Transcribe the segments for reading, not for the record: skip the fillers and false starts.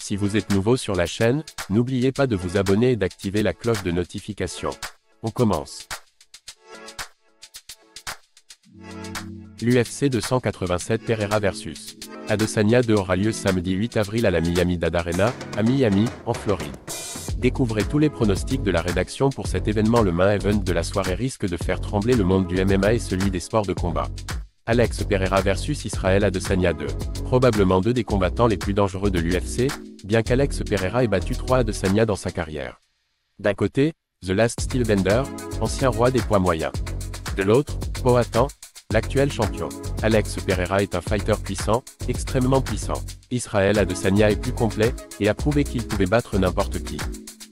Si vous êtes nouveau sur la chaîne, n'oubliez pas de vous abonner et d'activer la cloche de notification. On commence. L'UFC 287 Pereira vs Adesanya 2 aura lieu samedi 8 avril à la Miami-Dade Arena, à Miami, en Floride. Découvrez tous les pronostics de la rédaction pour cet événement. Le main event de la soirée risque de faire trembler le monde du MMA et celui des sports de combat. Alex Pereira vs Israel Adesanya 2. Probablement deux des combattants les plus dangereux de l'UFC, bien qu'Alex Pereira ait battu 3 Adesanya dans sa carrière. D'un côté, The Last Steelbender, ancien roi des poids moyens. De l'autre, Poatan, l'actuel champion. Alex Pereira est un fighter puissant, extrêmement puissant. Israel Adesanya est plus complet, et a prouvé qu'il pouvait battre n'importe qui.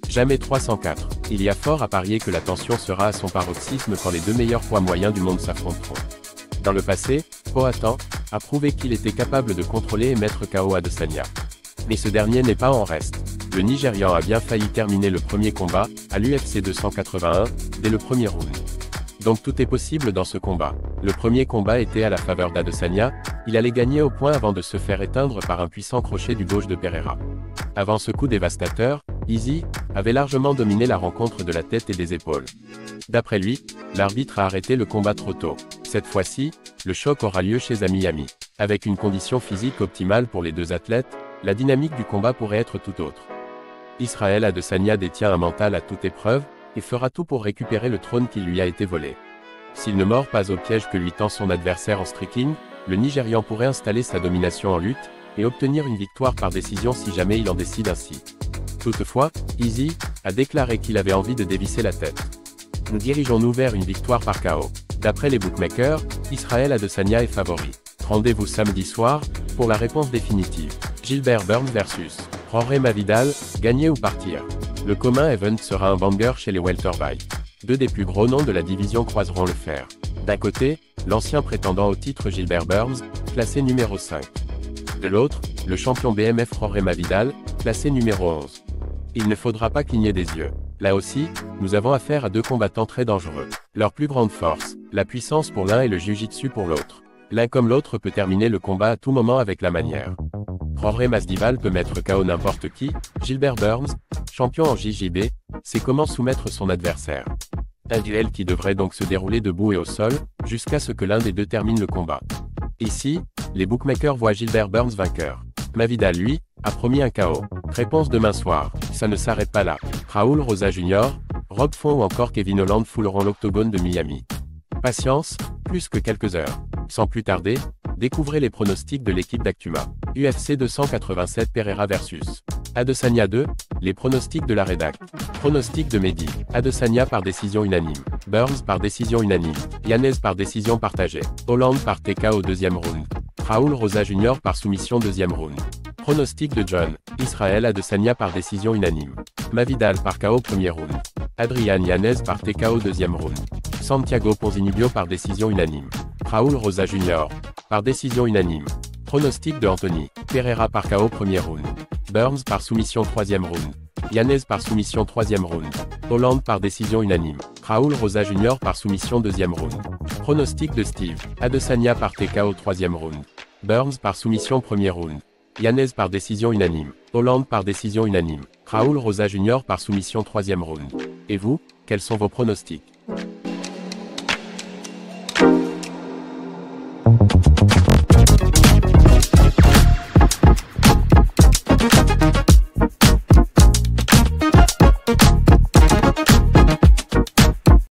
Jamais 304. Il y a fort à parier que la tension sera à son paroxysme quand les deux meilleurs poids moyens du monde s'affronteront. Dans le passé, Poatan a prouvé qu'il était capable de contrôler et mettre KO Adesanya. Mais ce dernier n'est pas en reste. Le Nigérian a bien failli terminer le premier combat, à l'UFC 281, dès le premier round. Donc tout est possible dans ce combat. Le premier combat était à la faveur d'Adesanya, il allait gagner au point avant de se faire éteindre par un puissant crochet du gauche de Pereira. Avant ce coup dévastateur, Izzy avait largement dominé la rencontre de la tête et des épaules. D'après lui, l'arbitre a arrêté le combat trop tôt. Cette fois-ci, le choc aura lieu chez Miami. Avec une condition physique optimale pour les deux athlètes, la dynamique du combat pourrait être tout autre. Israel Adesanya détient un mental à toute épreuve, et fera tout pour récupérer le trône qui lui a été volé. S'il ne mord pas au piège que lui tend son adversaire en striking, le Nigérian pourrait installer sa domination en lutte, et obtenir une victoire par décision si jamais il en décide ainsi. Toutefois, Izzy a déclaré qu'il avait envie de dévisser la tête. Nous dirigeons-nous vers une victoire par KO. D'après les bookmakers, Israel Adesanya est favori. Rendez-vous samedi soir, pour la réponse définitive. Gilbert Burns vs Jorge Masvidal, gagner ou partir. Le commun event sera un banger chez les welterweight. Deux des plus gros noms de la division croiseront le fer. D'un côté, l'ancien prétendant au titre Gilbert Burns, classé numéro 5. De l'autre, le champion BMF Jorge Masvidal, classé numéro 11. Il ne faudra pas cligner des yeux. Là aussi, nous avons affaire à deux combattants très dangereux. Leur plus grande force, la puissance pour l'un et le jiu-jitsu pour l'autre. L'un comme l'autre peut terminer le combat à tout moment avec la manière. Jorge Masvidal peut mettre KO n'importe qui, Gilbert Burns, champion en JJB, sait comment soumettre son adversaire. Un duel qui devrait donc se dérouler debout et au sol, jusqu'à ce que l'un des deux termine le combat. Ici, les bookmakers voient Gilbert Burns vainqueur. Masvidal lui, a promis un KO. Réponse demain soir. Ça ne s'arrête pas là. Raúl Rosa Jr., Rob Font ou encore Kevin Holland fouleront l'octogone de Miami. Patience, plus que quelques heures. Sans plus tarder, découvrez les pronostics de l'équipe d'Actuma. UFC 287 Pereira vs Adesanya 2, les pronostics de la rédac. Pronostic de Mehdi. Adesanya par décision unanime. Burns par décision unanime. Yanez par décision partagée. Holland par TK au deuxième round. Raúl Rosa Jr. par soumission deuxième round. Pronostic de John. Israel Adesanya par décision unanime. Masvidal par KO premier round. Adrian Yanez par TKO deuxième round. Santiago Ponzinibbio par décision unanime. Raúl Rosa Jr. par décision unanime. Pronostic de Anthony. Pereira par KO premier round. Burns par soumission troisième round. Yanez par soumission troisième round. Holland par décision unanime. Raúl Rosa Jr. par soumission deuxième round. Pronostic de Steve. Adesanya par TKO troisième round. Burns par soumission premier round. Yanez par décision unanime. Holland par décision unanime. Raúl Rosa Jr. par soumission troisième round. Et vous, quels sont vos pronostics?